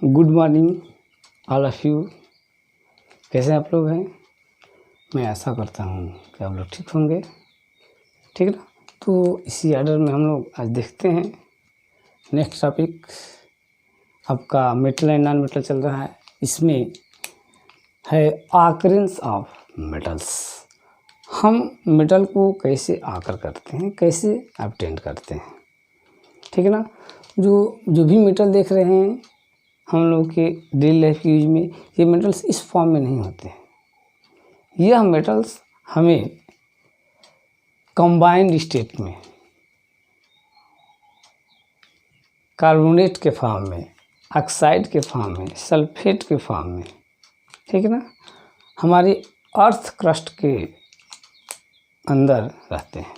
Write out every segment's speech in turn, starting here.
Good morning all of you. कैसे आप लोग हैं? मैं आशा करता हूँ कि आप लोग ठीक होंगे, ठीक है ना। तो इसी ऑर्डर में हम लोग आज देखते हैं नेक्स्ट टॉपिक। आपका मेटल एंड नॉन मेटल चल रहा है, इसमें है ऑकरेंस ऑफ मेटल्स। हम मेटल को कैसे आकर करते हैं, कैसे ऑब्टेन करते हैं, ठीक है ना। जो भी मेटल देख रहे हैं हम लोग के डेली लाइफ के यूज में, ये मेटल्स इस फॉर्म में नहीं होते हैं। यह मेटल्स हमें कंबाइंड स्टेट में कार्बोनेट के फॉर्म में, ऑक्साइड के फॉर्म में, सल्फेट के फॉर्म में, ठीक है ना, हमारी अर्थ क्रस्ट के अंदर रहते हैं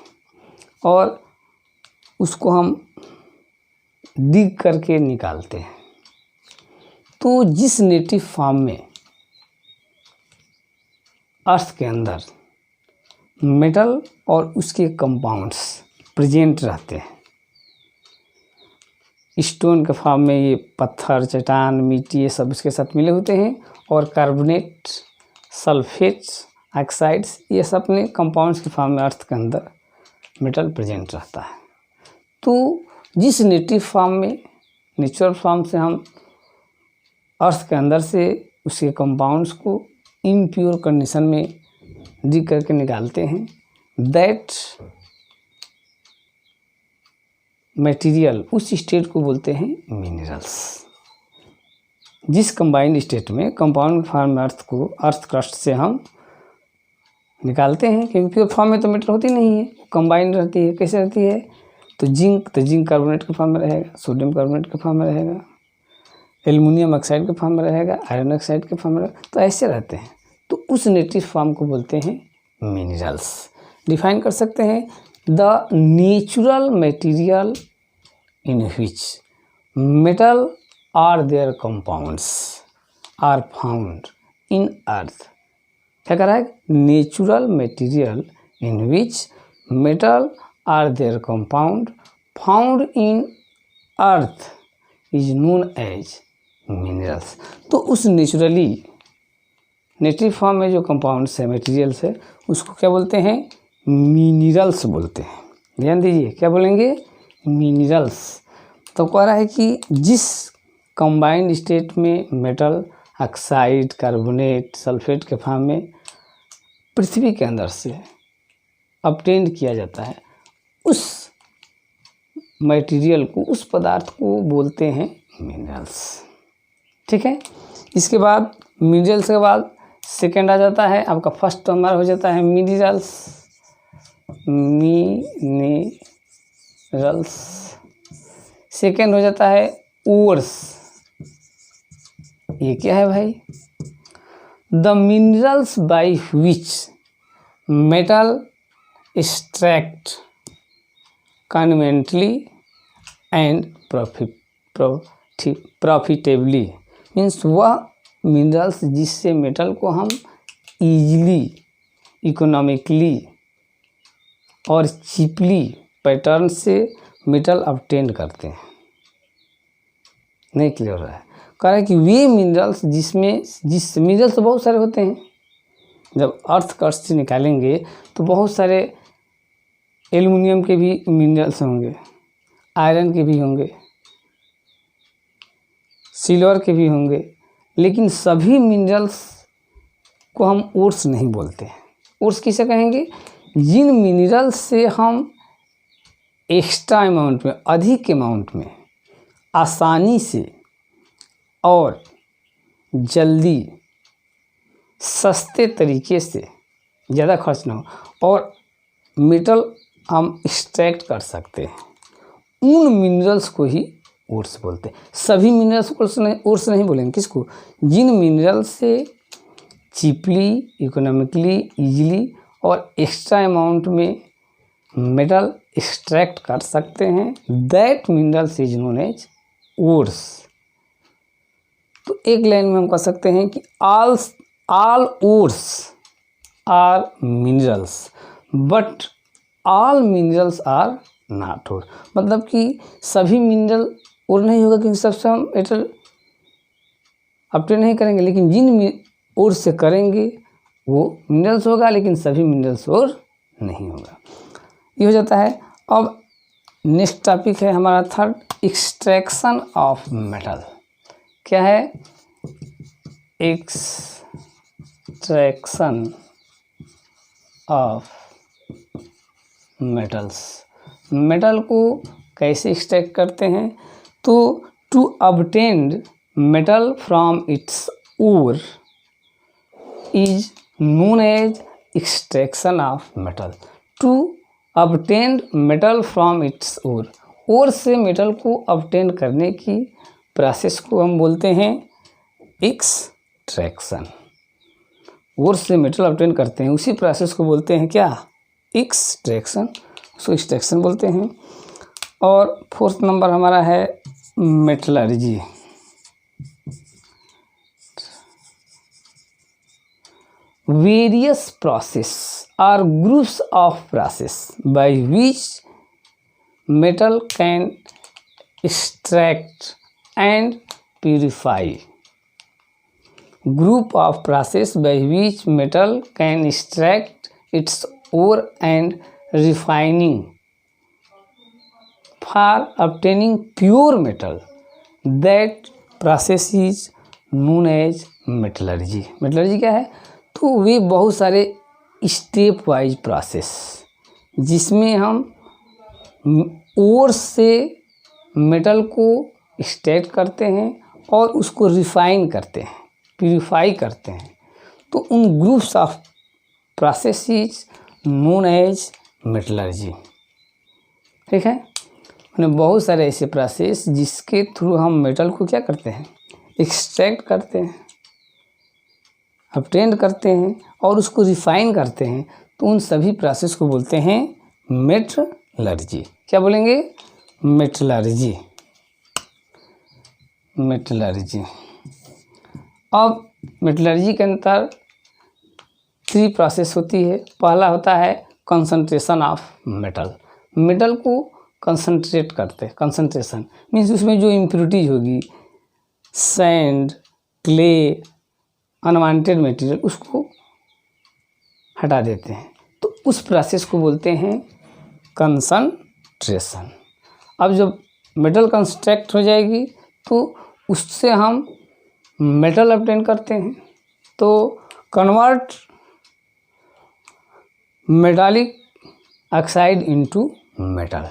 और उसको हम डिग करके निकालते हैं। तो जिस नेटिव फॉर्म में अर्थ के अंदर मेटल और उसके कंपाउंड्स प्रेजेंट रहते हैं, स्टोन के फॉर्म में ये पत्थर, चट्टान, मिट्टी, ये सब उसके साथ मिले होते हैं, और कार्बोनेट, सल्फेट्स, ऑक्साइड्स, ये सब अपने कंपाउंड्स के फॉर्म में अर्थ के अंदर मेटल प्रेजेंट रहता है। तो जिस नेटिव फॉर्म में, नेचुरल फॉर्म से हम अर्थ के अंदर से उसके कंपाउंड्स को इम्प्योर कंडीशन में डिग करके निकालते हैं, दैट मटेरियल, उस स्टेट को बोलते हैं मिनरल्स। जिस कंबाइंड स्टेट में कंपाउंड फॉर्म में अर्थ क्रस्ट से हम निकालते हैं, क्योंकि प्योर फॉर्म में तो मेटल होती नहीं है, कंबाइंड रहती है। कैसे रहती है? तो जिंक कार्बोनेट के फॉर्म में रहेगा, सोडियम कार्बोनेट के फॉर्म में रहेगा, एल्युमिनियम ऑक्साइड के फॉर्म में रहेगा, आयरन ऑक्साइड के फॉर्म में रहेगा। तो ऐसे रहते हैं। तो उस नेटिव फॉर्म को बोलते हैं मिनरल्स। डिफाइन कर सकते हैं, the natural material in which metal are their compounds are found in earth. क्या कह रहा है? Natural material in which metal are their compound found in earth is known as minerals. तो उस नेटिव फॉर्म में जो कंपाउंड्स है, materials है, उसको क्या बोलते हैं? मिनरल्स बोलते हैं। ध्यान दीजिए, क्या बोलेंगे? मिनरल्स। तो कह रहा है कि जिस कंबाइंड स्टेट में मेटल, ऑक्साइड, कार्बोनेट, सल्फेट के फॉर्म में पृथ्वी के अंदर से ऑब्टेन किया जाता है, उस मटेरियल को, उस पदार्थ को बोलते हैं मिनरल्स, ठीक है। इसके बाद मिनरल्स के बाद सेकेंड आ जाता है आपका, फर्स्ट हमारा हो जाता है मिनरल्स। सेकेंड हो जाता है ओर्स। ये क्या है भाई? The minerals by which metal extract conveniently and profitably. Means वह मिनरल्स जिससे मेटल को हम ईजिली, इकोनॉमिकली और चीपली पैटर्न से मेटल ऑब्टेन करते हैं। नहीं क्लियर हो रहा है? कह रहा है कि वे मिनरल्स जिस मिनरल्स तो बहुत सारे होते हैं। जब अर्थ क्रस्ट से निकालेंगे तो बहुत सारे एल्युमिनियम के भी मिनरल्स होंगे, आयरन के भी होंगे, सिल्वर के भी होंगे, लेकिन सभी मिनरल्स को हम ओर्स नहीं बोलते हैं। ओर्स किसे कहेंगे? जिन मिनरल्स से हम एक्स्ट्रा अमाउंट में, अधिक अमाउंट में, आसानी से और जल्दी, सस्ते तरीके से, ज़्यादा खर्च ना हो, और मेटल हम एक्सट्रैक्ट कर सकते हैं, उन मिनरल्स को ही ओर्स बोलते हैं। सभी मिनरल्स को ओर्स नहीं बोलेंगे। किसको? जिन मिनरल्स से चीपली, इकोनॉमिकली, इजीली और एक्स्ट्रा अमाउंट में मेटल एक्सट्रैक्ट कर सकते हैं, that minerals is known as ores. तो एक लाइन में हम कह सकते हैं कि all ores are minerals but all minerals are not ore. मतलब कि सभी मिनरल और नहीं होगा, क्योंकि सबसे हम मेटल ऑब्टेन नहीं करेंगे, लेकिन जिन और से करेंगे वो मिनरल्स होगा, लेकिन सभी मिनरल्स और नहीं होगा। ये हो जाता है। अब नेक्स्ट टॉपिक है हमारा थर्ड, एक्सट्रैक्शन ऑफ मेटल। क्या है? Extraction of metals. मेटल को कैसे एक्सट्रैक्ट करते हैं? तो to obtain metal from its ore is known as extraction of metal. To obtain metal from its ore से मेटल को ऑब्टेन करने की प्रोसेस को हम बोलते हैं एक्सट्रैक्शन। ओर से मेटल ऑब्टेन करते हैं, उसी प्रोसेस को बोलते हैं क्या? एक्सट्रैक्शन। उसको एक्सट्रैक्शन बोलते हैं। और फोर्थ नंबर हमारा है metallurgy. Various process or groups of process by which metal can extract and purify. Group of process by which metal can extract its ore and refining for obtaining pure metal. That process is known as metallurgy. Metallurgy क्या है? तो वे बहुत सारे step wise process जिसमें हम ओर से metal को extract करते हैं और उसको रिफाइन करते हैं, प्यूरिफाई करते हैं, तो उन groups of process is known as metallurgy. ठीक है, उन्हें बहुत सारे ऐसे प्रोसेस जिसके थ्रू हम मेटल को क्या करते हैं? एक्सट्रैक्ट करते हैं, ऑब्टेन करते हैं और उसको रिफाइन करते हैं, तो उन सभी प्रोसेस को बोलते हैं मेटलर्जी। क्या बोलेंगे? मेटलर्जी। मेटलर्जी। अब मेटलर्जी के अंदर 3 प्रोसेस होती है। पहला होता है कंसंट्रेशन ऑफ मेटल। मेटल को कंसंट्रेट करते हैं। कंसंट्रेशन मीन्स उसमें जो इम्प्योरिटीज होगी, सैंड, क्ले, अनवांटेड मटेरियल, उसको हटा देते हैं, तो उस प्रोसेस को बोलते हैं कंसंट्रेशन। अब जब मेटल कंस्ट्रक्ट हो जाएगी तो उससे हम मेटल ऑब्टेन करते हैं, तो convert metallic oxide into metal,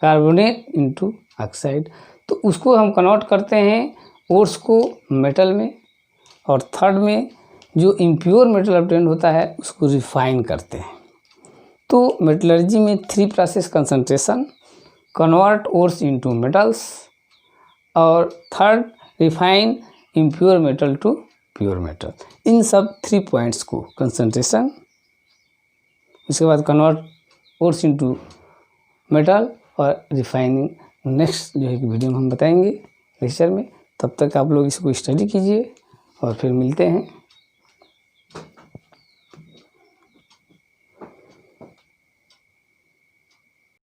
carbonate into oxide, तो उसको हम कन्वर्ट करते हैं ओर्स को मेटल में। और थर्ड में जो इम्प्योर मेटल ऑब्टेन होता है उसको रिफाइन करते हैं। तो मेटलर्जी में 3 process, concentration, convert ores into metals, और third refine impure metal to pure metal. इन सब 3 पॉइंट्स को, कंसंट्रेशन, उसके बाद कन्वर्ट ओर्स इनटू मेटल और रिफाइनिंग, नेक्स्ट जो है कि वीडियो में हम बताएंगे लेक्चर में। तब तक आप लोग इसको स्टडी कीजिए और फिर मिलते हैं।